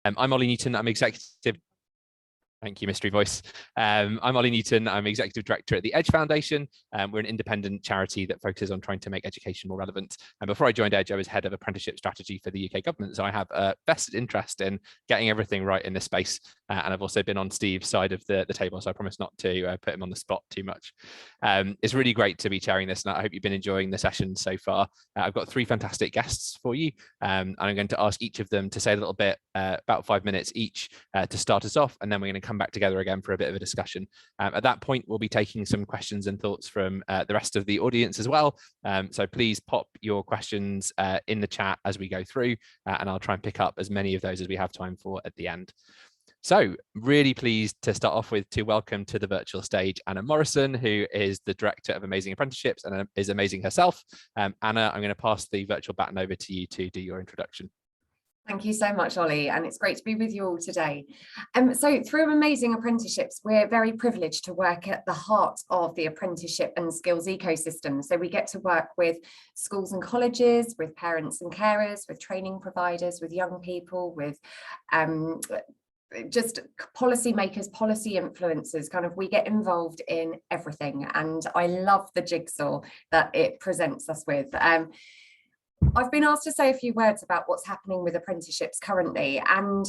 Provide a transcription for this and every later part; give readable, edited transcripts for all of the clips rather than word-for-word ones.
I'm Ollie Newton. I'm executive. Thank you, mystery voice. I'm Ollie Newton. I'm Executive Director at the Edge Foundation. We're an independent charity that focuses on trying to make education more relevant. And before I joined Edge, I was head of apprenticeship strategy for the UK government. So I have a vested interest in getting everything right in this space. And I've also been on Steve's side of the table, so I promise not to put him on the spot too much. It's really great to be chairing this, and I hope you've been enjoying the session so far. I've got three fantastic guests for you, and I'm going to ask each of them to say a little bit, about 5 minutes each, to start us off, and then we're going to come back together again for a bit of a discussion. At that point, we'll be taking some questions and thoughts from the rest of the audience as well. So please pop your questions in the chat as we go through, and I'll try and pick up as many of those as we have time for at the end. So really pleased to start off with to welcome to the virtual stage Anna Morrison, who is the Director of Amazing Apprenticeships and is amazing herself. Anna, I'm going to pass the virtual baton over to you to do your introduction. Thank you so much, Ollie, and it's great to be with you all today. So through Amazing Apprenticeships, we're very privileged to work at the heart of the apprenticeship and skills ecosystem. So we get to work with schools and colleges, with parents and carers, with training providers, with young people, with just policy makers, policy influencers, kind of we get involved in everything. And I love the jigsaw that it presents us with. I've been asked to say a few words about what's happening with apprenticeships currently, and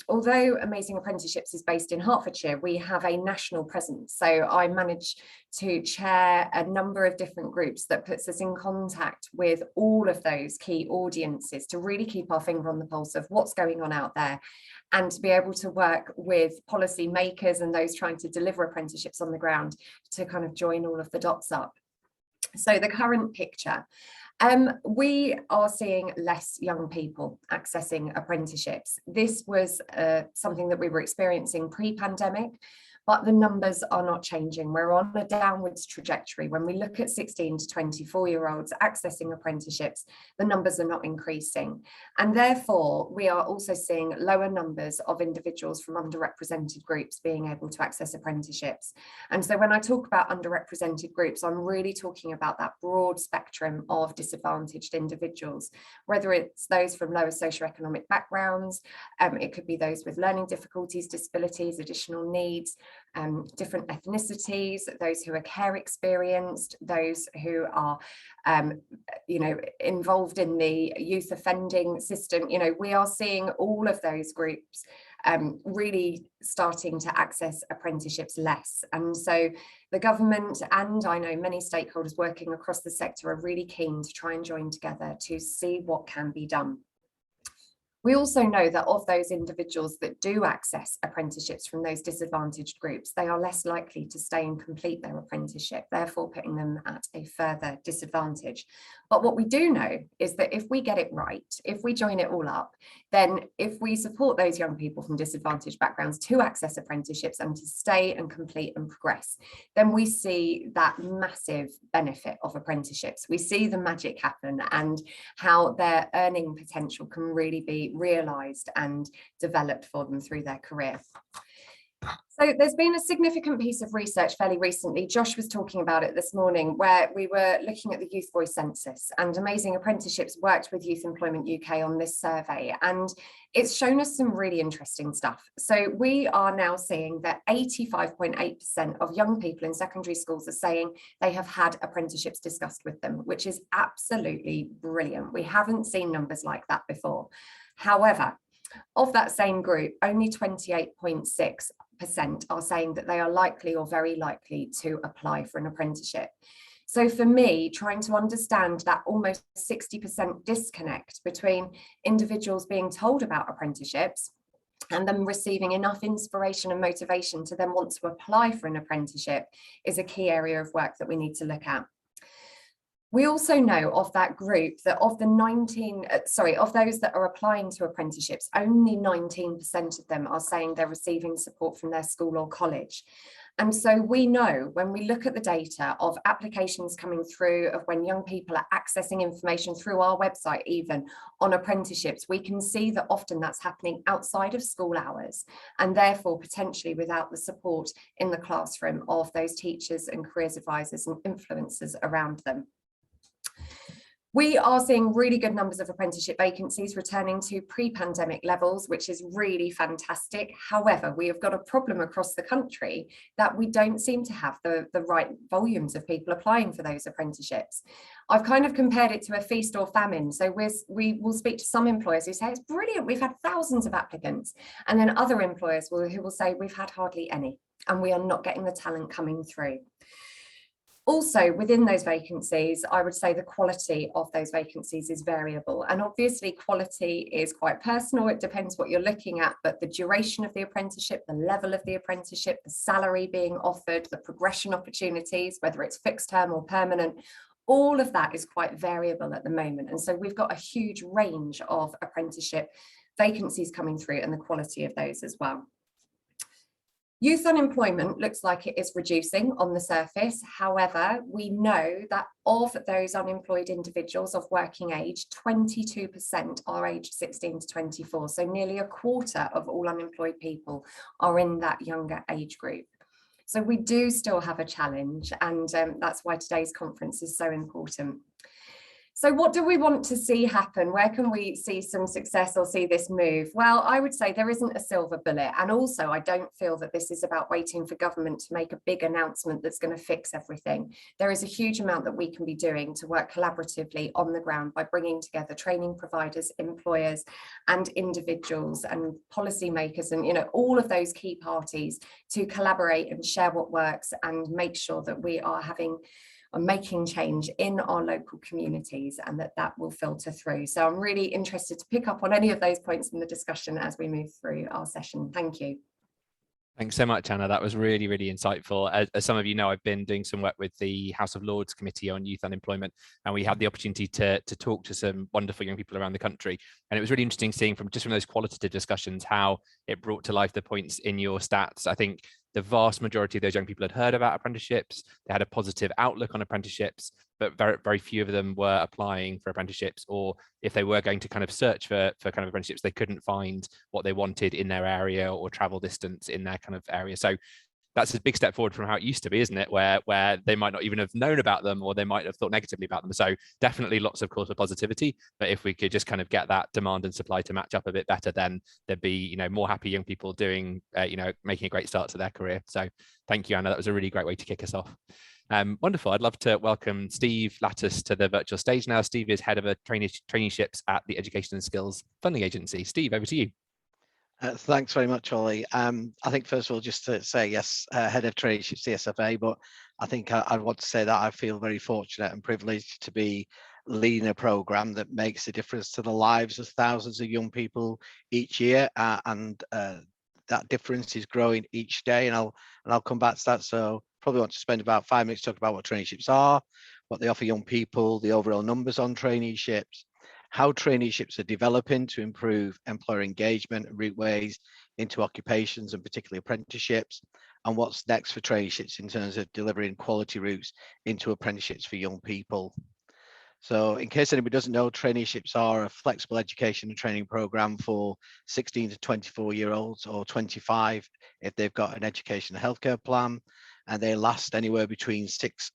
although Amazing Apprenticeships is based in Hertfordshire, we have a national presence. So I manage to chair a number of different groups that puts us in contact with all of those key audiences to really keep our finger on the pulse of what's going on out there, and to be able to work with policy makers and those trying to deliver apprenticeships on the ground to kind of join all of the dots up. So the current picture. We are seeing less young people accessing apprenticeships. This was something that we were experiencing pre-pandemic, but the numbers are not changing. We're on a downwards trajectory. When we look at 16 to 24-year-olds accessing apprenticeships, the numbers are not increasing. And therefore, we are also seeing lower numbers of individuals from underrepresented groups being able to access apprenticeships. And so when I talk about underrepresented groups, I'm really talking about that broad spectrum of disadvantaged individuals, whether it's those from lower socioeconomic backgrounds, it could be those with learning difficulties, disabilities, additional needs, different ethnicities, those who are care experienced, those who are, involved in the youth offending system. We are seeing all of those groups really starting to access apprenticeships less. And so the government, and I know many stakeholders working across the sector, are really keen to try and join together to see what can be done. We also know that of those individuals that do access apprenticeships from those disadvantaged groups, they are less likely to stay and complete their apprenticeship, therefore putting them at a further disadvantage. But what we do know is that if we get it right, if we join it all up, then if we support those young people from disadvantaged backgrounds to access apprenticeships and to stay and complete and progress, then we see that massive benefit of apprenticeships. We see the magic happen and how their earning potential can really be realised and developed for them through their career. So there's been a significant piece of research fairly recently. Josh was talking about it this morning, where we were looking at the Youth Voice Census, and Amazing Apprenticeships worked with Youth Employment UK on this survey, and it's shown us some really interesting stuff. So we are now seeing that 85.8% of young people in secondary schools are saying they have had apprenticeships discussed with them, which is absolutely brilliant. We haven't seen numbers like that before. However, of that same group, only 28.6% are saying that they are likely or very likely to apply for an apprenticeship. So for me, trying to understand that almost 60% disconnect between individuals being told about apprenticeships and them receiving enough inspiration and motivation to then want to apply for an apprenticeship is a key area of work that we need to look at. We also know of that group that of the of those that are applying to apprenticeships, only 19% of them are saying they're receiving support from their school or college. And so we know when we look at the data of applications coming through, of when young people are accessing information through our website, even on apprenticeships, we can see that often that's happening outside of school hours, and therefore potentially without the support in the classroom of those teachers and careers advisors and influencers around them. We are seeing really good numbers of apprenticeship vacancies returning to pre-pandemic levels, which is really fantastic. However, we have got a problem across the country that we don't seem to have the right volumes of people applying for those apprenticeships. I've kind of compared it to a feast or famine. So we will speak to some employers who say it's brilliant, we've had thousands of applicants, and then other employers who will say we've had hardly any, and we are not getting the talent coming through. Also, within those vacancies, I would say the quality of those vacancies is variable. And obviously, quality is quite personal. It depends what you're looking at, but the duration of the apprenticeship, the level of the apprenticeship, the salary being offered, the progression opportunities, whether it's fixed term or permanent, all of that is quite variable at the moment. And so we've got a huge range of apprenticeship vacancies coming through and the quality of those as well. Youth unemployment looks like it is reducing on the surface. However, we know that of those unemployed individuals of working age, 22% are aged 16 to 24. So nearly a quarter of all unemployed people are in that younger age group. So we do still have a challenge, and that's why today's conference is so important. So what do we want to see happen? Where can we see some success or see this move? Well, I would say there isn't a silver bullet. And also, I don't feel that this is about waiting for government to make a big announcement that's going to fix everything. There is a huge amount that we can be doing to work collaboratively on the ground by bringing together training providers, employers, and individuals and policymakers and, all of those key parties to collaborate and share what works and make sure that we are making change in our local communities, and that will filter through. So I'm really interested to pick up on any of those points in the discussion as we move through our session. Thank you. Thanks so much, Anna. That was really, really insightful. As some of you know, I've been doing some work with the House of Lords Committee on Youth Unemployment, and we had the opportunity to talk to some wonderful young people around the country. And it was really interesting seeing from those qualitative discussions how it brought to life the points in your stats. I think the vast majority of those young people had heard about apprenticeships. They had a positive outlook on apprenticeships, but very, very few of them were applying for apprenticeships, or if they were going to kind of search for kind of apprenticeships, they couldn't find what they wanted in their area or travel distance in their kind of area. So that's a big step forward from how it used to be, isn't it? Where they might not even have known about them, or they might have thought negatively about them. So definitely lots of cause for positivity. But if we could just kind of get that demand and supply to match up a bit better, then there'd be, more happy young people doing, making a great start to their career. So thank you, Anna. That was a really great way to kick us off. Wonderful. I'd love to welcome Steve Lattis to the virtual stage now. Steve is head of traineeships at the Education and Skills Funding Agency. Steve, over to you. Thanks very much, Ollie. I think first of all, just to say yes, head of traineeship CSFA, but I think I want to say that I feel very fortunate and privileged to be leading a program that makes a difference to the lives of thousands of young people each year, and that difference is growing each day. And I'll come back to that. So probably want to spend about 5 minutes talking about what traineeships are, what they offer young people, the overall numbers on traineeships, how traineeships are developing to improve employer engagement and route into occupations and particularly apprenticeships, and what's next for traineeships in terms of delivering quality routes into apprenticeships for young people. So in case anybody doesn't know, traineeships are a flexible education and training program for 16 to 24-year-olds or 25 if they've got an education and healthcare plan, and they last anywhere between 6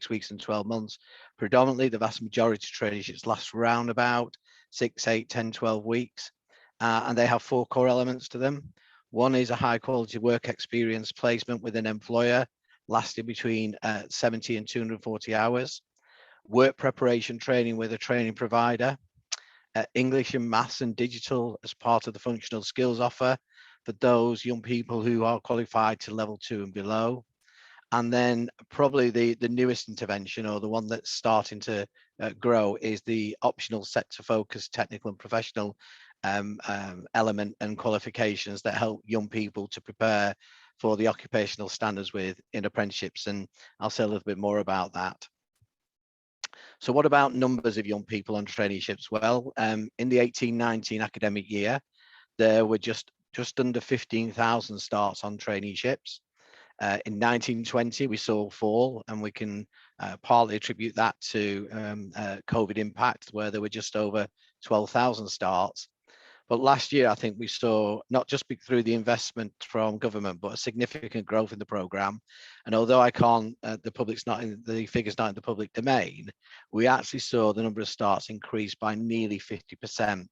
weeks and 12 months. Predominantly, the vast majority of traineeships last around about 6, 8, 10, 12 weeks, and they have 4 core elements to them. One is a high quality work experience placement with an employer lasting between 70 and 240 hours. Work preparation training with a training provider, English and maths and digital as part of the functional skills offer for those young people who are qualified to level 2 and below. And then probably the newest intervention, or the one that's starting to grow, is the optional sector focused technical and professional element and qualifications that help young people to prepare for the occupational standards in apprenticeships. And I'll say a little bit more about that. So what about numbers of young people on traineeships? Well, in the 18-19 academic year, there were just under 15,000 starts on traineeships. In 1920, we saw a fall, and we can partly attribute that to COVID impact, where there were just over 12,000 starts. But last year, I think we saw, not just through the investment from government, but a significant growth in the programme. And although I can't, the figure's not in the public domain, we actually saw the number of starts increase by nearly 50%. And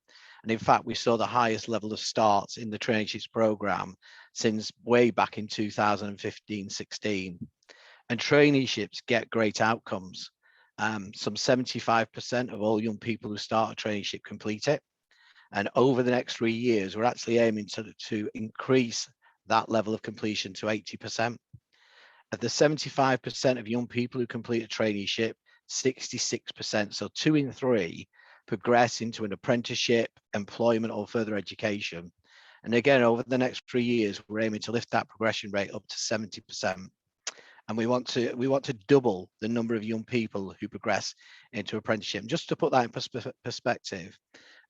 in fact, we saw the highest level of starts in the traineeships programme since way back in 2015-16. And traineeships get great outcomes. Some 75% of all young people who start a traineeship complete it. And over the next 3 years, we're actually aiming to increase that level of completion to 80%. Of the 75% of young people who complete a traineeship, 66%, so 2 in 3, progress into an apprenticeship, employment, or further education. And again, over the next 3 years, we're aiming to lift that progression rate up to 70%. And we want to double the number of young people who progress into apprenticeship. And just to put that in perspective,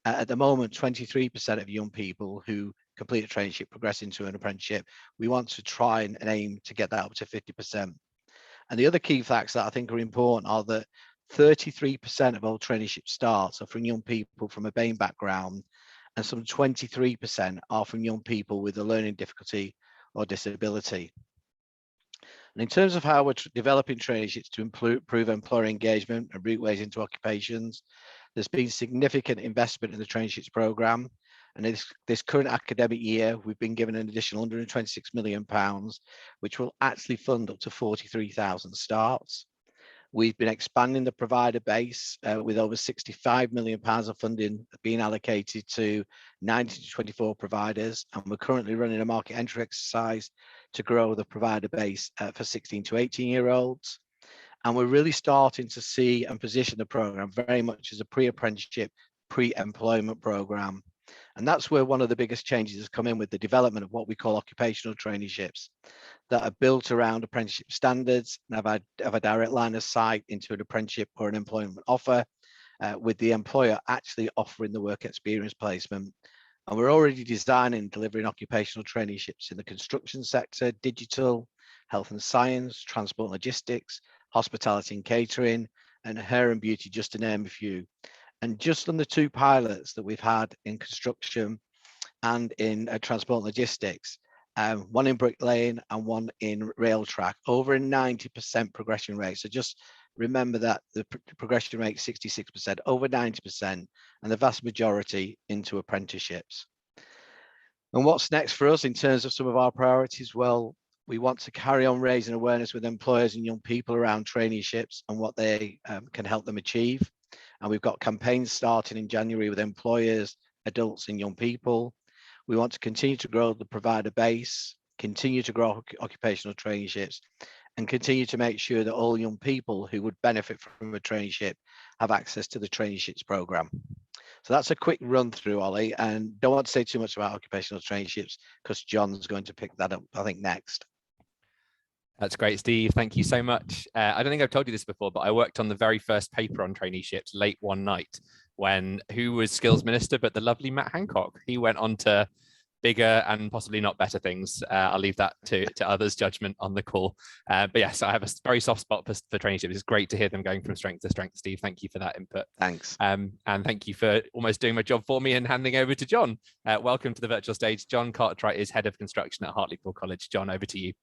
at the moment, 23% of young people who complete a traineeship progress into an apprenticeship. We want to try and aim to get that up to 50%. And the other key facts that I think are important are that 33% of all traineeship starts are from young people from a BAME background, and some 23% are from young people with a learning difficulty or disability. And in terms of how we're developing traineeships to improve employer engagement and route into occupations, there's been significant investment in the traineeships programme. And this current academic year, we've been given an additional £126 million, which will actually fund up to 43,000 starts. We've been expanding the provider base with over £65 million of funding being allocated to 19 to 24 providers. And we're currently running a market entry exercise to grow the provider base for 16 to 18-year-olds. And we're really starting to see and position the programme very much as a pre-apprenticeship, pre-employment programme. And that's where one of the biggest changes has come in with the development of what we call occupational traineeships that are built around apprenticeship standards and have a direct line of sight into an apprenticeship or an employment offer, with the employer actually offering the work experience placement. And we're already designing and delivering occupational traineeships in the construction sector, digital, health and science, transport and logistics, hospitality and catering, and hair and beauty, just to name a few. And just on the 2 pilots that we've had in construction and in transport and logistics, one in bricklaying and one in rail track, over a 90% progression rate. So just remember that the progression rate is 66%, over 90%, and the vast majority into apprenticeships. And what's next for us in terms of some of our priorities? Well, we want to carry on raising awareness with employers and young people around traineeships and what they can help them achieve. And we've got campaigns starting in January with employers, adults and young people. We want to continue to grow the provider base, continue to grow occupational traineeships, and continue to make sure that all young people who would benefit from a traineeship have access to the traineeships programme. So that's a quick run through, Ollie, and don't want to say too much about occupational traineeships because John's going to pick that up, I think, next. That's great, Steve. Thank you so much. I don't think I've told you this before, but I worked on the very first paper on traineeships late one night when who was skills minister, but the lovely Matt Hancock. He went on to bigger and possibly not better things. I'll leave that to others' judgment on the call. But yes, I have a very soft spot for traineeships. It's great to hear them going from strength to strength, Steve. Thank you for that input. Thanks. And thank you for almost doing my job for me and handing over to John. Welcome to the virtual stage. John Cartwright is Head of Construction at Hartlepool College. John, over to you.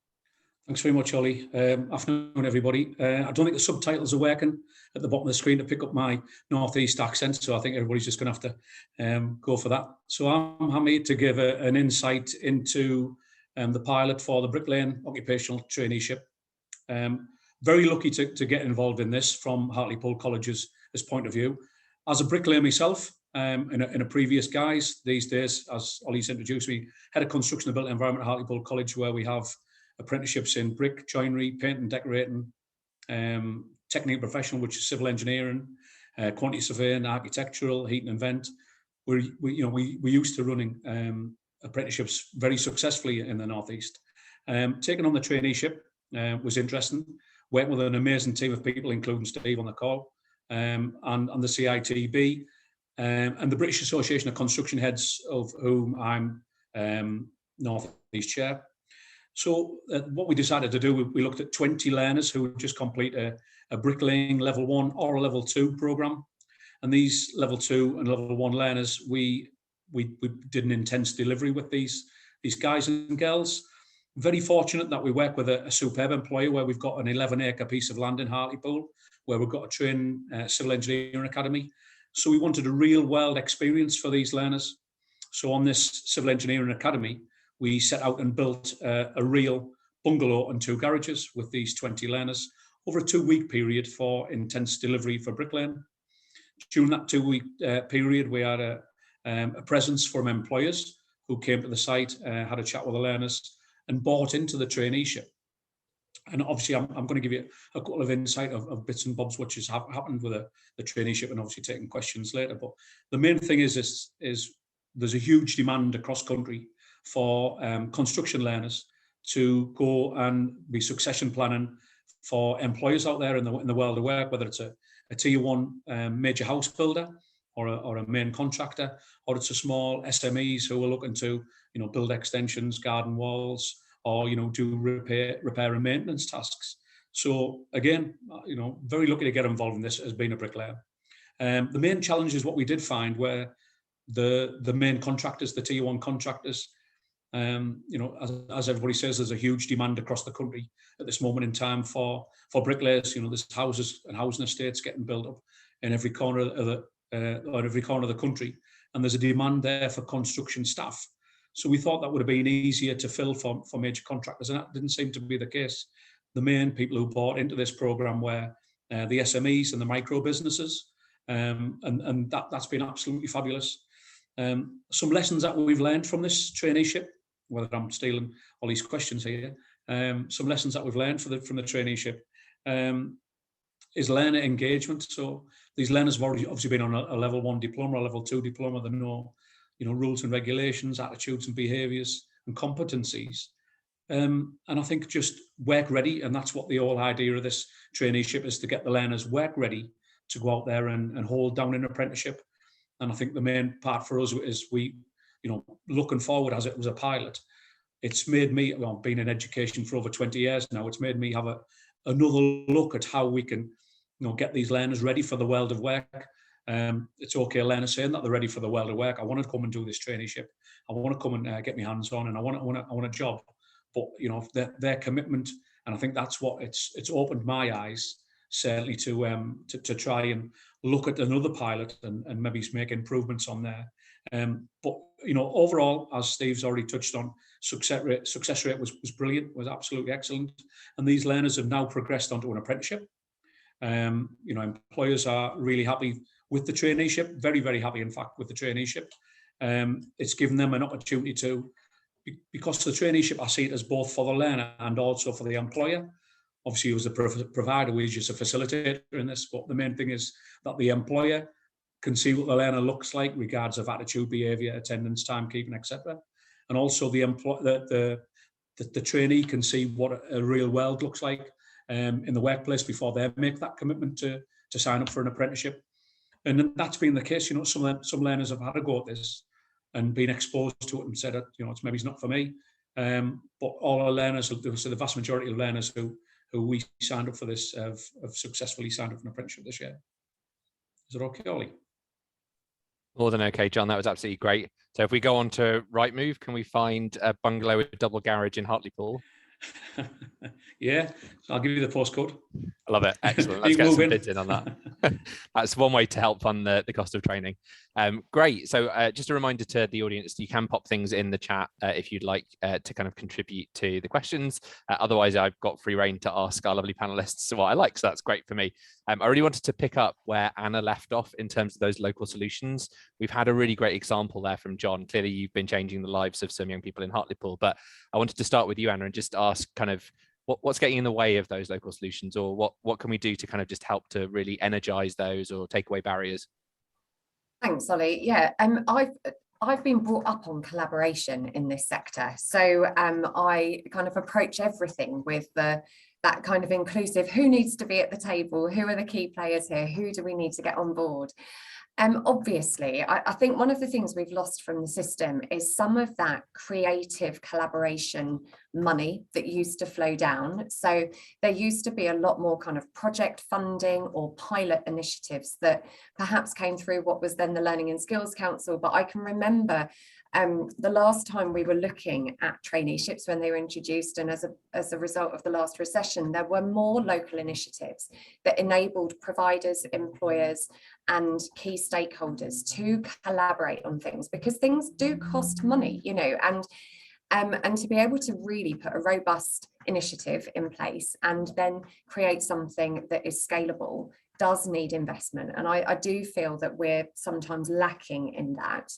Thanks very much, Ollie. Afternoon, everybody. I don't think the subtitles are working at the bottom of the screen to pick up my northeast accent, so I think everybody's just going to have to go for that. So I'm happy to give an insight into the pilot for the Bricklaying occupational traineeship. Very lucky to get involved in this from Hartlepool College's point of view. As a bricklayer myself, in a previous guise, these days, as Ollie's introduced me, Head of Construction and Built Environment at Hartlepool College, where we have apprenticeships in brick, joinery, paint and decorating, technical professional, which is civil engineering, quantity surveying, architectural, heating and vent. We used to running apprenticeships very successfully in the northeast. Taking on the traineeship was interesting. Working with an amazing team of people, including Steve on the call, and the CITB, and the British Association of Construction Heads, of whom I'm northeast chair. So what we decided to do, we looked at 20 learners who would just complete a bricklaying level 1 or a level 2 program. And these level 2 and level 1 learners, we we did an intense delivery with these guys and girls. Very fortunate that we work with a superb employer where we've got an 11-acre piece of land in Hartlepool, where we've got a trained civil engineering academy. So we wanted a real world experience for these learners. So on this civil engineering academy, we set out and built a real bungalow and 2 garages with these 20 learners over a 2-week period for intense delivery for bricklaying. During that 2-week period, we had a presence from employers who came to the site, had a chat with the learners and bought into the traineeship. And obviously, I'm going to give you a couple of insight of bits and bobs which has happened with the traineeship, and obviously taking questions later. But the main thing is there's a huge demand across country for construction learners to go and be succession planning for employers out there in the world of work, whether it's a tier 1 major house builder or a main contractor, or it's a small SMEs who are looking to build extensions, garden walls, or do repair and maintenance tasks. So again, very lucky to get involved in this as being a bricklayer. The main challenge is what we did find where the main contractors, the tier 1 contractors, as everybody says, there's a huge demand across the country at this moment in time for bricklayers. There's houses and housing estates getting built up in every corner of the country, and there's a demand there for construction staff. So we thought that would have been easier to fill for major contractors, and that didn't seem to be the case. The main people who bought into this program were the SMEs and the micro businesses, and that's been absolutely fabulous. Some lessons that we've learned from this traineeship, whether I'm stealing all these questions here, some lessons that we've learned from the traineeship is learner engagement. So these learners have obviously been on a level 1 diploma, a level 2 diploma. They know rules and regulations, attitudes and behaviours and competencies. And I think just work ready, and that's what the whole idea of this traineeship is, to get the learners work ready to go out there and hold down an apprenticeship. And I think the main part for us is we, looking forward as it was a pilot, it's made me, being in education for over 20 years now, it's made me have another look at how we can, get these learners ready for the world of work. It's okay, a learner saying that they're ready for the world of work. I want to come and do this traineeship. I want to come and get my hands on, and I want a job. But their commitment, and I think that's what it's opened my eyes certainly to try and look at another pilot and maybe make improvements on there. But overall, as Steve's already touched on, success rate was brilliant, was absolutely excellent, and these learners have now progressed onto an apprenticeship. Employers are really happy with the traineeship, very, very happy, in fact, with the traineeship. It's given them an opportunity to, because the traineeship, I see it as both for the learner and also for the employer. Obviously, as a provider, we're just a facilitator in this, but the main thing is that the employer can see what the learner looks like, regards of attitude, behaviour, attendance, timekeeping, etc. And also the trainee can see what a real world looks like in the workplace before they make that commitment to sign up for an apprenticeship. And that's been the case. Some learners have had a go at this and been exposed to it and said, it's maybe it's not for me. But all our learners, so the vast majority of learners who we signed up for this have successfully signed up for an apprenticeship this year. Is it okay, Ollie? More than okay, John. That was absolutely great. So if we go on to Rightmove, can we find a bungalow with a double garage in Hartlepool? Yeah, I'll give you the postcode. I love it. Excellent. Let's get some bids in on that. That's one way to help fund the cost of training. Great. So just a reminder to the audience, you can pop things in the chat if you'd like to kind of contribute to the questions. Otherwise, I've got free reign to ask our lovely panelists what I like. So that's great for me. I really wanted to pick up where Anna left off in terms of those local solutions. We've had a really great example there from John. Clearly, you've been changing the lives of some young people in Hartlepool, but I wanted to start with you, Anna, and just ask kind of what's getting in the way of those local solutions, or what can we do to kind of just help to really energize those or take away barriers? Thanks, Ollie. Yeah, I've been brought up on collaboration in this sector, so I kind of approach everything with that kind of inclusive, who needs to be at the table, who are the key players here, who do we need to get on board. Obviously, I think one of the things we've lost from the system is some of that creative collaboration money that used to flow down. So there used to be a lot more kind of project funding or pilot initiatives that perhaps came through what was then the Learning and Skills Council. But I can remember the last time we were looking at traineeships when they were introduced, and as a result of the last recession, there were more local initiatives that enabled providers, employers, and key stakeholders to collaborate on things, because things do cost money, you know, and to be able to really put a robust initiative in place and then create something that is scalable does need investment. And I do feel that we're sometimes lacking in that.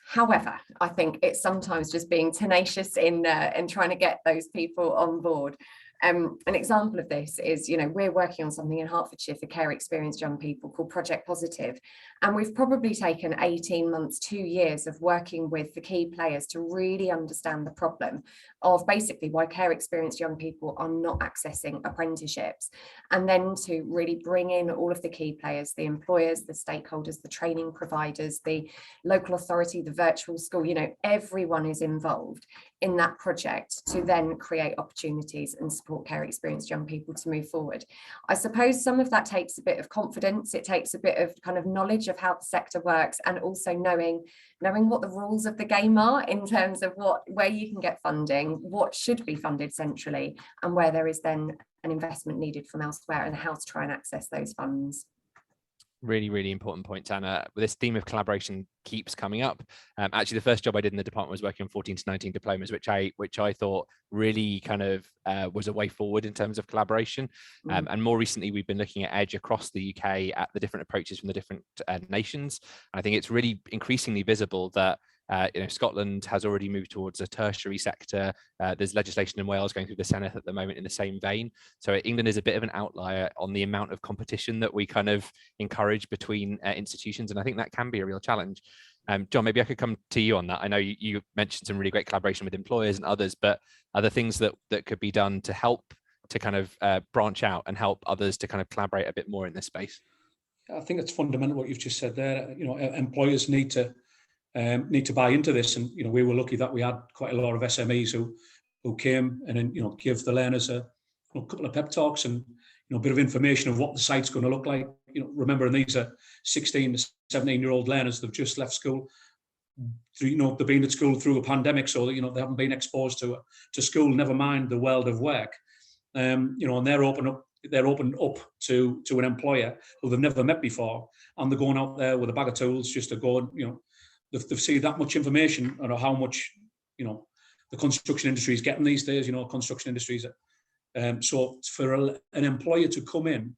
However, I think it's sometimes just being tenacious in trying to get those people on board. An example of this is, you know, we're working on something in Hertfordshire for care experienced young people called Project Positive. And we've probably taken 18 months, 2 years of working with the key players to really understand the problem of basically why care experienced young people are not accessing apprenticeships. And then to really bring in all of the key players, the employers, the stakeholders, the training providers, the local authority, the virtual school, you know, everyone is involved in that project to then create opportunities and support care experienced young people to move forward. I suppose some of that takes a bit of confidence. It takes a bit of kind of knowledge of how the sector works, and also knowing what the rules of the game are in terms of where you can get funding, what should be funded centrally, and where there is then an investment needed from elsewhere, and how to try and access those funds. Really, really important point, Anna. This theme of collaboration keeps coming up. Actually, the first job I did in the department was working on 14 to 19 diplomas, which I thought really kind of was a way forward in terms of collaboration. And more recently, we've been looking at EDGE across the UK at the different approaches from the different nations. And I think it's really increasingly visible that you know, Scotland has already moved towards a tertiary sector. There's legislation in Wales going through the Senate at the moment in the same vein. So England is a bit of an outlier on the amount of competition that we kind of encourage between institutions. And I think that can be a real challenge. John, maybe I could come to you on that. I know you mentioned some really great collaboration with employers and others, but are there things that could be done to help to kind of branch out and help others to kind of collaborate a bit more in this space? I think it's fundamental what you've just said there. You know, employers need to buy into this, and you know, we were lucky that we had quite a lot of SMEs who came and then, you know, give the learners a couple of pep talks and, you know, a bit of information of what the site's going to look like. You know, remembering these are 16 to 17-year-old learners that've just left school. You know, they've been at school through a pandemic, so you know, they haven't been exposed to school, never mind the world of work. You know, and they're open up to an employer who they've never met before, and they're going out there with a bag of tools just to go and, you know, they've seen that much information on how much, you know, the construction industry is getting these days. You know, construction industries. So for an employer to come in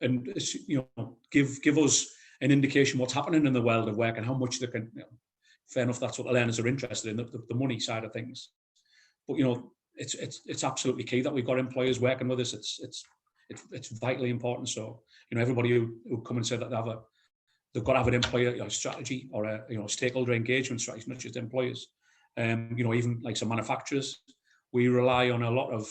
and, you know, give us an indication what's happening in the world of work and how much they can. You know, fair enough, that's what the learners are interested in, the money side of things. But you know, it's absolutely key that we've got employers working with us. It's vitally important. So you know, everybody who come and say that they've got to have an employer strategy or a, you know, stakeholder engagement strategy, not just employers. You know, even like some manufacturers, we rely on a lot of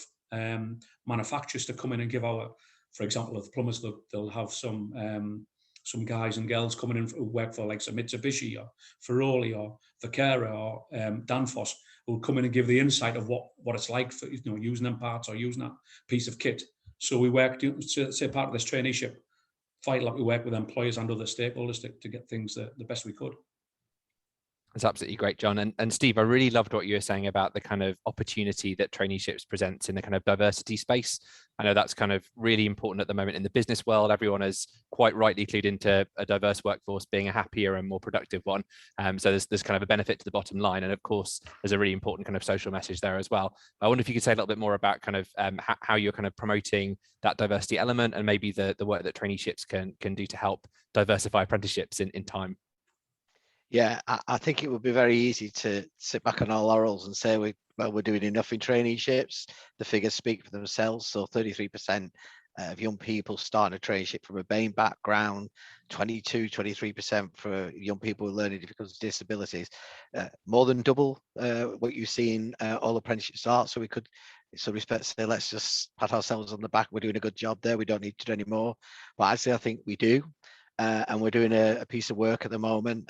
manufacturers to come in and give for example, with plumbers, they'll have some guys and girls coming in who work for like some Mitsubishi or Ferroli or Vaquera or Danfoss, who will come in and give the insight of what it's like for, you know, using them parts or using that piece of kit. So we work to say part of this traineeship. Vital that we work with employers and other stakeholders to get things the best we could. That's absolutely great, John. And Steve, I really loved what you were saying about the kind of opportunity that traineeships presents in the kind of diversity space. I know that's kind of really important at the moment in the business world. Everyone is quite rightly clued into a diverse workforce being a happier and more productive one. So there's kind of a benefit to the bottom line. And of course, there's a really important kind of social message there as well. I wonder if you could say a little bit more about kind of how you're kind of promoting that diversity element and maybe the work that traineeships can do to help diversify apprenticeships in time. Yeah, I think it would be very easy to sit back on our laurels and say we're doing enough in traineeships. The figures speak for themselves. So 33% of young people starting a traineeship from a BAME background, 23% for young people with learning difficulties, disabilities, more than double what you see in all apprenticeship starts. So we could, in some respects, say let's just pat ourselves on the back. We're doing a good job there. We don't need to do any more. But actually, I think we do. and we're doing a piece of work at the moment,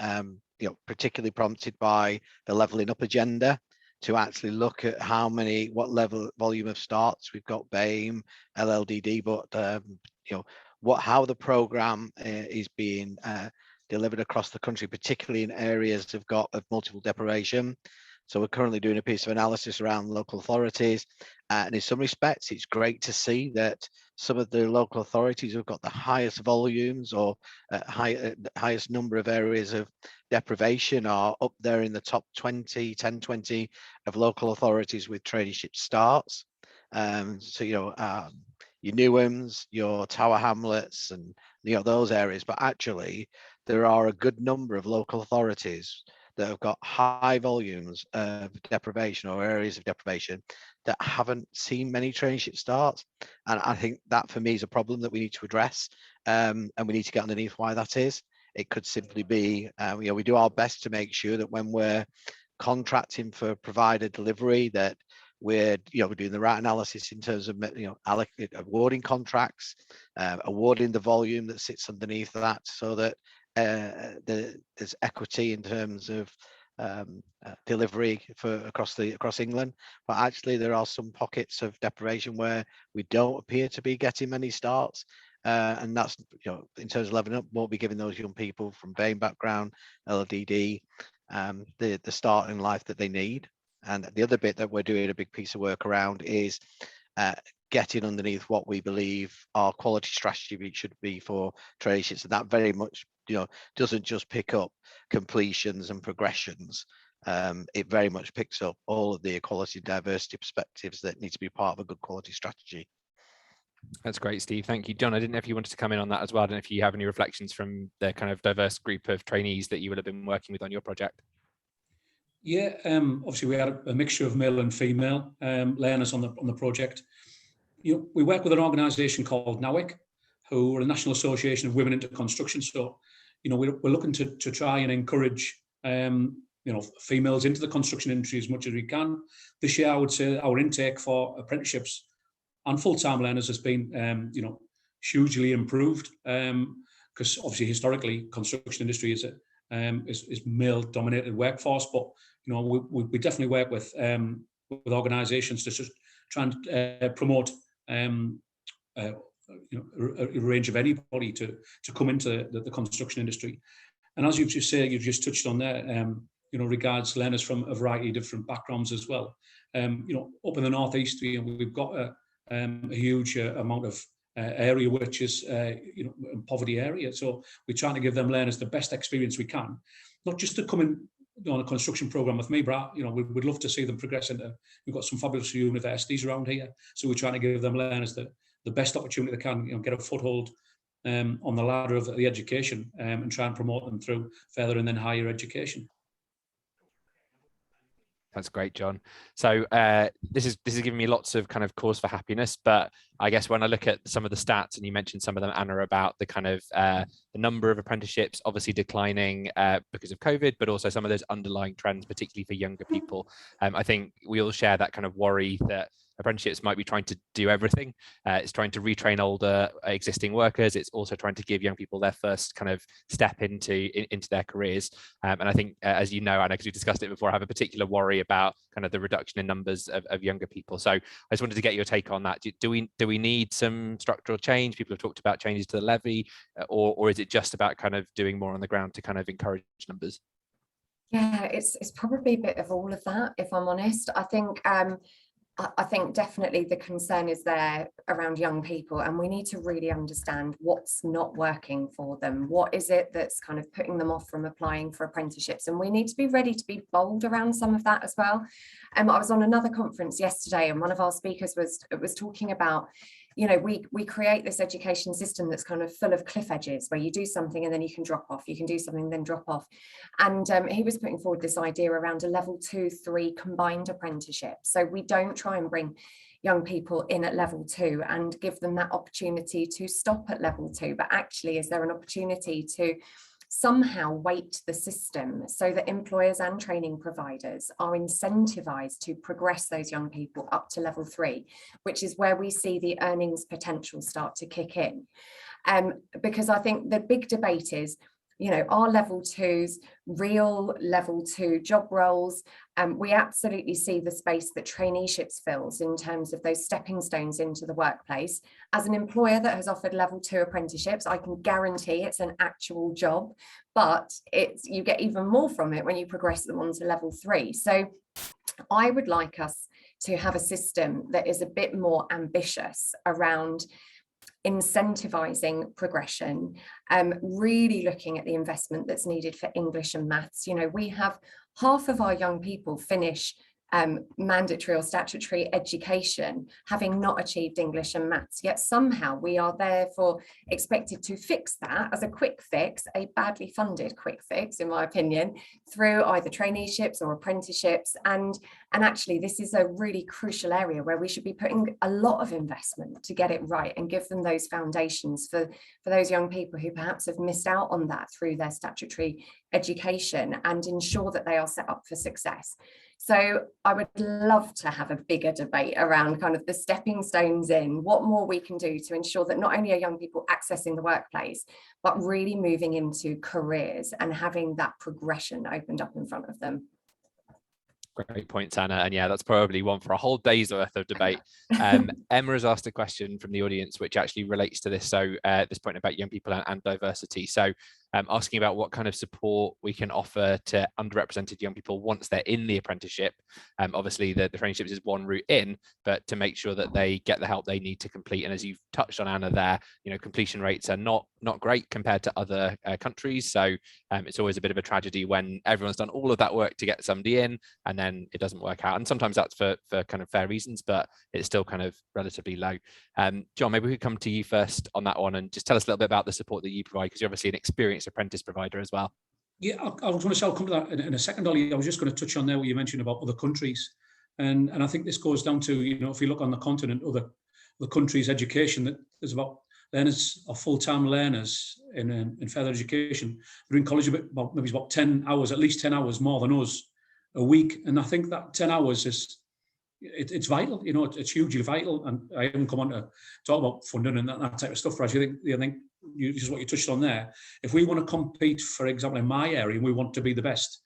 particularly prompted by the levelling up agenda, to actually look at what volume of starts we've got, BAME, LLDD, but how the programme is being delivered across the country, particularly in areas of multiple deprivation. So we're currently doing a piece of analysis around local authorities, and in some respects, it's great to see that some of the local authorities have got the highest volumes or highest number of areas of deprivation are up there in the top 20, 10, 20 of local authorities with traineeship starts. Your Newhams, your Tower Hamlets, and those areas, but actually there are a good number of local authorities that have got high volumes of deprivation or areas of deprivation that haven't seen many traineeship starts. And I think that for me is a problem that we need to address, and we need to get underneath why that is. It could simply be, we do our best to make sure that when we're contracting for provider delivery, that we're doing the right analysis in terms of awarding contracts, awarding the volume that sits underneath that, so that there's equity in terms of delivery across England. But actually there are some pockets of deprivation where we don't appear to be getting many starts, and that's in terms of levelling up, won't be giving those young people from BAME background, LLDD, the start in life that they need. And the other bit that we're doing a big piece of work around is getting underneath what we believe our quality strategy should be for traineeships, and that very much doesn't just pick up completions and progressions. It very much picks up all of the equality and diversity perspectives that need to be part of a good quality strategy. That's great, Steve. Thank you. John, I didn't know if you wanted to come in on that as well. I don't know if you have any reflections from the kind of diverse group of trainees that you will have been working with on your project. Yeah, obviously we had a mixture of male and female learners on the project. We work with an organisation called NAWIC, who are a National Association of Women into Construction. So, we're looking to try and encourage, females into the construction industry as much as we can. This year, I would say our intake for apprenticeships and full-time learners has been, hugely improved, because obviously historically construction industry is male-dominated workforce, but we definitely work with organisations to just try and promote a range of anybody to come into the construction industry. And as you've just touched on there, regards learners from a variety of different backgrounds as well. Up in the northeast, we've got a huge amount of area which is poverty area. So we're trying to give them learners the best experience we can, not just to come in on a construction program with me, but we'd love to see them progress into. We've got some fabulous universities around here, so we're trying to give them learners the best opportunity they can, get a foothold on the ladder of the education, and try and promote them through further and then higher education. That's great, John. So this is giving me lots of kind of cause for happiness. But I guess when I look at some of the stats, and you mentioned some of them, Anna, about the kind of the number of apprenticeships obviously declining because of COVID, but also some of those underlying trends, particularly for younger people. I think we all share that kind of worry that apprenticeships might be trying to do everything. It's trying to retrain older existing workers. It's also trying to give young people their first kind of step into their careers. And I think, as you know, Anna, because we discussed it before, I have a particular worry about kind of the reduction in numbers of younger people. So I just wanted to get your take on that. Do we need some structural change? People have talked about changes to the levy, or is it just about kind of doing more on the ground to kind of encourage numbers? Yeah, it's probably a bit of all of that, if I'm honest. I think definitely the concern is there around young people, and we need to really understand what's not working for them. What is it that's kind of putting them off from applying for apprenticeships? And we need to be ready to be bold around some of that as well. I was on another conference yesterday, and one of our speakers was talking about, we create this education system that's kind of full of cliff edges, where you do something and then you can drop off, you can do something and then drop off. And he was putting forward this idea around a level 2-3 combined apprenticeship. So we don't try and bring young people in at level 2 and give them that opportunity to stop at level 2, but actually is there an opportunity to somehow weight the system so that employers and training providers are incentivized to progress those young people up to level 3, which is where we see the earnings potential start to kick in. Because I think the big debate is, you know, are level twos real level two job roles? We absolutely see the space that traineeships fills in terms of those stepping stones into the workplace. As an employer that has offered level two apprenticeships, I can guarantee it's an actual job, but you get even more from it when you progress them on to level three. So I would like us to have a system that is a bit more ambitious around incentivizing progression, really looking at the investment that's needed for English and maths. You know, we have half of our young people finish mandatory or statutory education having not achieved English and maths, yet somehow we are therefore expected to fix that as a quick fix, a badly funded quick fix in my opinion, through either traineeships or apprenticeships. And actually this is a really crucial area where we should be putting a lot of investment to get it right and give them those foundations for those young people who perhaps have missed out on that through their statutory education, and ensure that they are set up for success. So I would love to have a bigger debate around kind of the stepping stones in, what more we can do to ensure that not only are young people accessing the workplace, but really moving into careers and having that progression opened up in front of them. Great points, Anna. And yeah, that's probably one for a whole day's worth of debate. Emma has asked a question from the audience, which actually relates to this. So this point about young people and diversity. So asking about what kind of support we can offer to underrepresented young people once they're in the apprenticeship. Obviously, the traineeships is one route in, but to make sure that they get the help they need to complete. And as you've touched on, Anna, there, you know, completion rates are not great compared to other countries. So it's always a bit of a tragedy when everyone's done all of that work to get somebody in, and then it doesn't work out. And sometimes that's for kind of fair reasons, but it's still kind of relatively low. John, maybe we could come to you first on that one and just tell us a little bit about the support that you provide, because you're obviously an experienced apprentice provider as well. Yeah, I was going to say, I'll come to that in a second, Ollie. I was just going to touch on there what you mentioned about other countries. And I think this goes down to, you know, if you look on the continent, other countries' education, that there's about learners or full-time learners in further education. They're in college about 10 hours, at least 10 hours more than us a week. And I think that 10 hours it's vital, you know, it's hugely vital. And I haven't come on to talk about funding and that type of stuff, but I think just what you touched on there. If we want to compete, for example, in my area, and we want to be the best,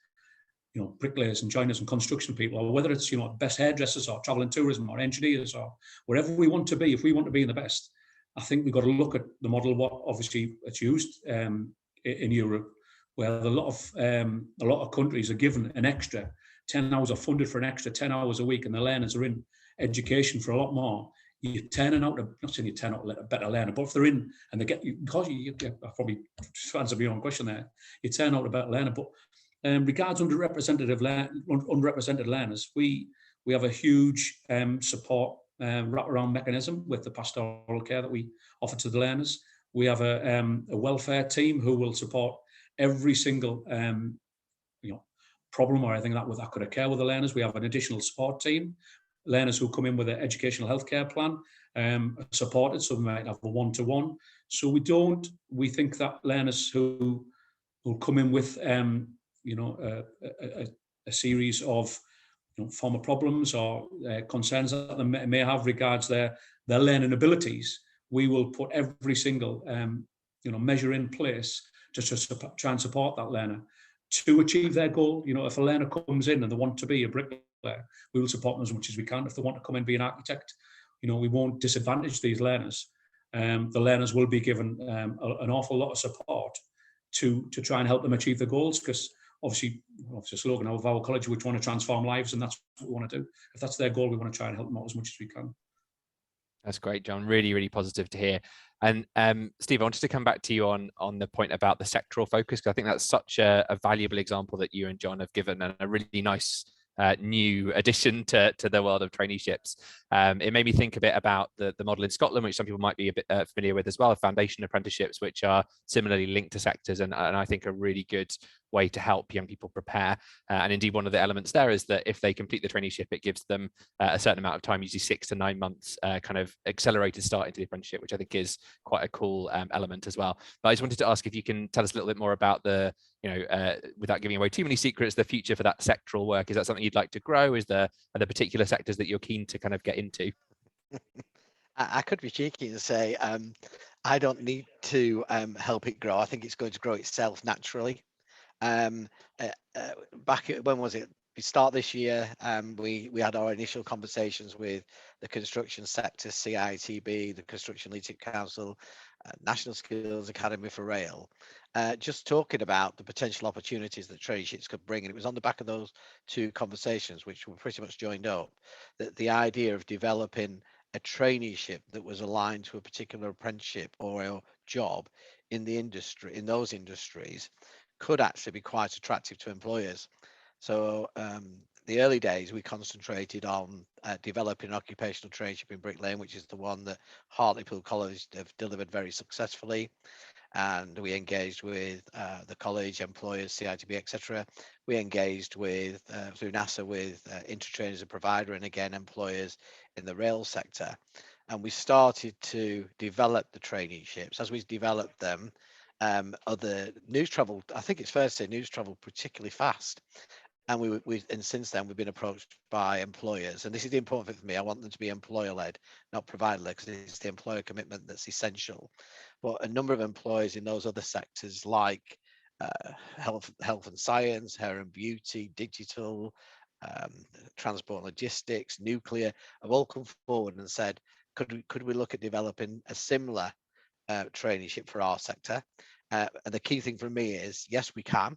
you know, bricklayers and joiners and construction people, or whether it's, you know, best hairdressers or travel and tourism or engineers or wherever we want to be, if we want to be the best, I think we've got to look at the model, what obviously it's used in Europe, where a lot of countries are given an extra 10 hours are funded for an extra 10 hours a week, and the learners are in education for a lot more. You're turning out, not saying you turn out a better learner, but if they're in and they get, because you probably answer your own question there, you turn out a better learner. But regards underrepresented learners, we have a huge support wraparound mechanism with the pastoral care that we offer to the learners. We have a welfare team who will support every single problem or anything that could occur with the learners. We have an additional support team, learners who come in with an educational healthcare plan, supported, so we might have a one-to-one. So we think that learners who come in with a series of former problems or concerns that they may have regards their learning abilities, we will put every single measure in place just to try and support that learner to achieve their goal. You know, if a learner comes in and they want to be a bricklayer, we will support them as much as we can. If they want to come in and be an architect, you know, we won't disadvantage these learners. The learners will be given an awful lot of support to try and help them achieve their goals, because obviously the slogan of our college, we want to transform lives, and that's what we want to do. If that's their goal, we want to try and help them out as much as we can. That's great, John. Really, really positive to hear. And Steve, I wanted to come back to you on the point about the sectoral focus, because I think that's such a valuable example that you and John have given, and a really nice new addition to the world of traineeships. It made me think a bit about the model in Scotland, which some people might be a bit familiar with as well, foundation apprenticeships, which are similarly linked to sectors, and I think a really good way to help young people prepare. And indeed, one of the elements there is that if they complete the traineeship, it gives them a certain amount of time, usually 6 to 9 months, kind of accelerated start into the apprenticeship, which I think is quite a cool element as well. But I just wanted to ask if you can tell us a little bit more about the, without giving away too many secrets, the future for that sectoral work. Is that something you'd like to grow? Are there particular sectors that you're keen to kind of get into? I could be cheeky and say I don't need to help it grow. I think it's going to grow itself naturally. Um, Back when was it? We start this year. We had our initial conversations with the construction sector, CITB, the Construction Leadership Council, National Skills Academy for Rail, just talking about the potential opportunities that traineeships could bring. And it was on the back of those two conversations, which were pretty much joined up, that the idea of developing a traineeship that was aligned to a particular apprenticeship or a job in the industry, in those industries, could actually be quite attractive to employers. So the early days, we concentrated on developing an occupational traineeship in Bricklaying, which is the one that Hartlepool College have delivered very successfully. And we engaged with the college, employers, CITB, etc. We engaged with, through NASA, with Intertrain as a provider, and again, employers in the rail sector. And we started to develop the traineeships. As we developed them, other news travel, I think it's fair to say news travel particularly fast. And and since then we've been approached by employers, and this is the important thing for me. I want them to be employer led, not provider led, because it's the employer commitment that's essential. But a number of employers in those other sectors, like health and science, hair and beauty, digital, transport and logistics, nuclear, have all come forward and said, could we look at developing a similar traineeship for our sector? And the key thing for me is, yes, we can.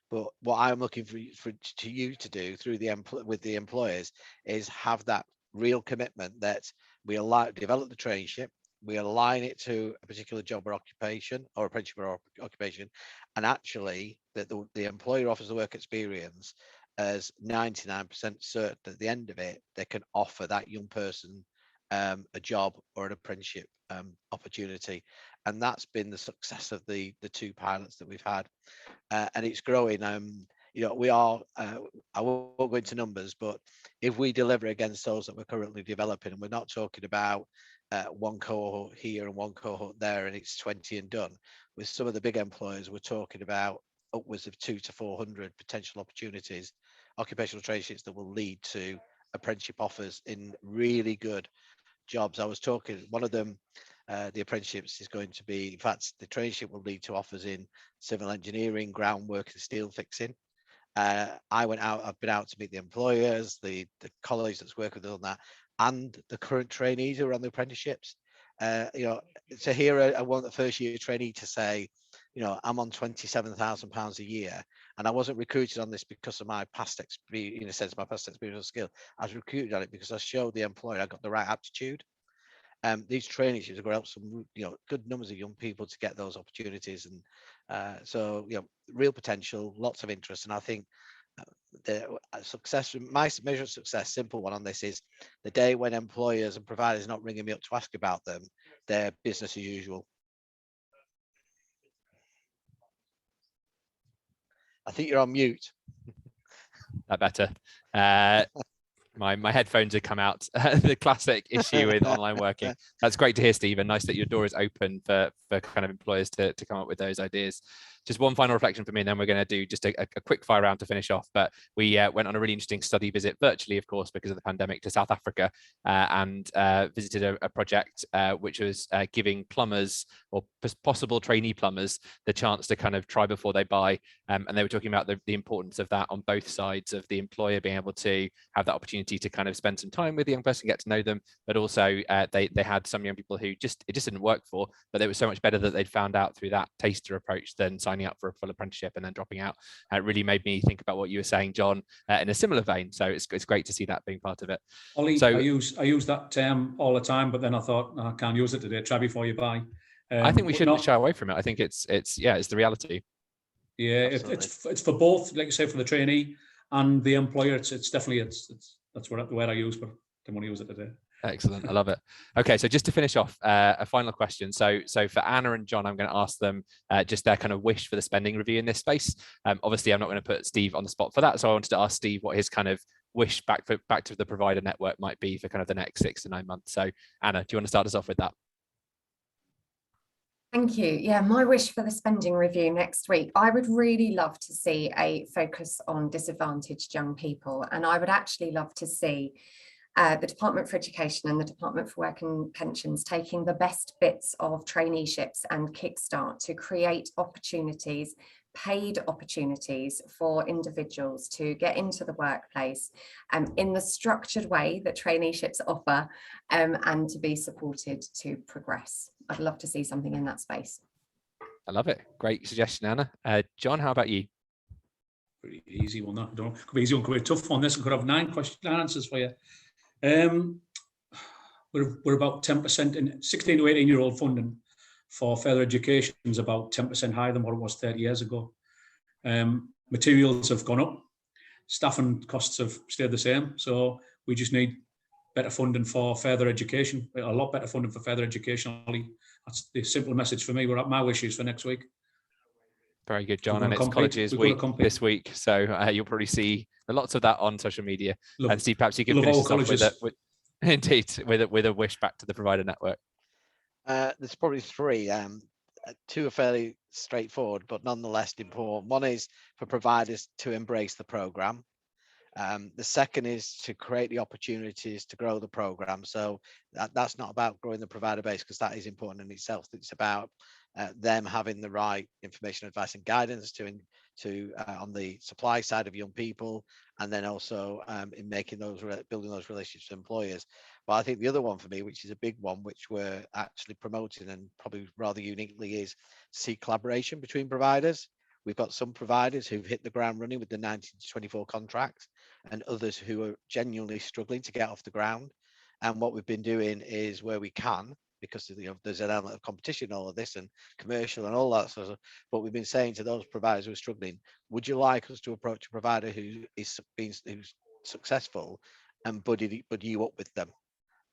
But what I'm looking for you to do through with the employers is have that real commitment that we develop the traineeship, we align it to a particular job or occupation, or apprenticeship or occupation, and actually that the employer offers the work experience as 99% certain at the end of it, they can offer that young person a job or an apprenticeship opportunity. And that's been the success of the two pilots that we've had. And it's growing. We are, I won't go into numbers, but if we deliver against those that we're currently developing, and we're not talking about one cohort here and one cohort there and it's 20 and done, with some of the big employers, we're talking about upwards of 200 to 400 potential opportunities, occupational traineeships that will lead to apprenticeship offers in really good jobs. I was talking, one of them, the apprenticeships is going to be, in fact, the traineeship will lead to offers in civil engineering, groundwork and steel fixing. I've been out to meet the employers, the college that's working with us on that, and the current trainees who are on the apprenticeships. To hear a first year trainee to say, I'm on £27,000 a year, and I wasn't recruited on this because of my past experience, in a sense, my past experience or skill. I was recruited on it because I showed the employer I got the right aptitude. These traineeships are going to help some, good numbers of young people to get those opportunities, and so real potential, lots of interest, and I think the success, my measure of success, simple one on this, is the day when employers and providers are not ringing me up to ask about them, they're business as usual. I think you're on mute. That better. My headphones had come out. The classic issue with online working. That's great to hear, Stephen. Nice that your door is open for kind of employers to come up with those ideas. Just one final reflection for me, and then we're going to do just a quick fire round to finish off. But we went on a really interesting study visit, virtually, of course, because of the pandemic, to South Africa, and visited a project which was giving plumbers or possible trainee plumbers the chance to kind of try before they buy. And they were talking about the importance of that on both sides, of the employer being able to have that opportunity to kind of spend some time with the young person, get to know them, but also they had some young people who it just didn't work for, but they were so much better that they'd found out through that taster approach than signing up for a full apprenticeship and then dropping out. It really made me think about what you were saying, John, in a similar vein. So it's great to see that being part of it. Ollie, so I use that term all the time, but then I thought, I can't use it today. Try before you buy. I think we shouldn't shy away from it. I think it's the reality. Yeah, it's for both, like you say, for the trainee and the employer. It's definitely that's what the word I use, but I didn't want to use it today. Excellent. I love it. Okay, so just to finish off, a final question. So for Anna and John, I'm going to ask them just their kind of wish for the spending review in this space. Obviously, I'm not going to put Steve on the spot for that, so I wanted to ask Steve what his kind of wish back to the provider network might be for kind of the next 6 to 9 months. So Anna, do you want to start us off with that? Thank you. Yeah, my wish for the spending review next week, I would really love to see a focus on disadvantaged young people, and I would actually love to see the Department for Education and the Department for Work and Pensions taking the best bits of traineeships and Kickstart to create opportunities, paid opportunities for individuals to get into the workplace in the structured way that traineeships offer, and to be supported to progress. I'd love to see something in that space. I love it. Great suggestion, Anna. John, how about you? Pretty easy one. That don't could be easy one, could be a tough one. This could have 9 answers for you. We're about 10% in 16 to 18-year-old funding for further education is about 10% higher than what it was 30 years ago. Materials have gone up, staffing costs have stayed the same, so we just need better funding for further education, a lot better funding for further education. That's the simple message for me. We're at my wishes for next week. Very good, John. And it's Colleges Week this week, so you'll probably see lots of that on social media. And Steve, perhaps you could finish us off with a wish back to the provider network. There's probably 3. 2 are fairly straightforward, but nonetheless important. One is for providers to embrace the programme. The second is to create the opportunities to grow the programme. So that's not about growing the provider base, because that is important in itself. It's about them having the right information, advice and guidance to on the supply side of young people, and then also in making building those relationships with employers. But I think the other one for me, which is a big one, which we're actually promoting and probably rather uniquely, is see collaboration between providers. We've got some providers who've hit the ground running with the 19 to 24 contracts, and others who are genuinely struggling to get off the ground. And what we've been doing is, where we can, because there's an element of competition, all of this, and commercial and all that sort of, but we've been saying to those providers who are struggling, would you like us to approach a provider who's successful and buddy you up with them?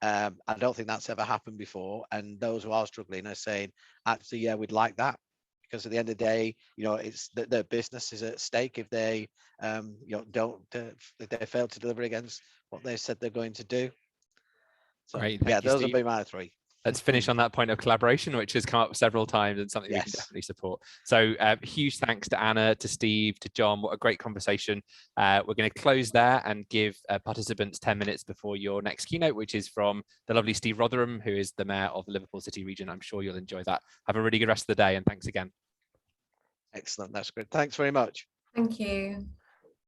I don't think that's ever happened before, and those who are struggling are saying, actually, yeah, we'd like that. Because at the end of the day, it's their business is at stake if they, if they fail to deliver against what they said they're going to do. So, Great, yeah, thank you, those Steve. will be my 3. Let's finish on that point of collaboration, which has come up several times and something we can definitely support. So huge thanks to Anna, to Steve, to John. What a great conversation. We're going to close there and give participants 10 minutes before your next keynote, which is from the lovely Steve Rotherham, who is the Mayor of the Liverpool City region. I'm sure you'll enjoy that. Have a really good rest of the day, and thanks again. Excellent. That's good. Thanks very much. Thank you.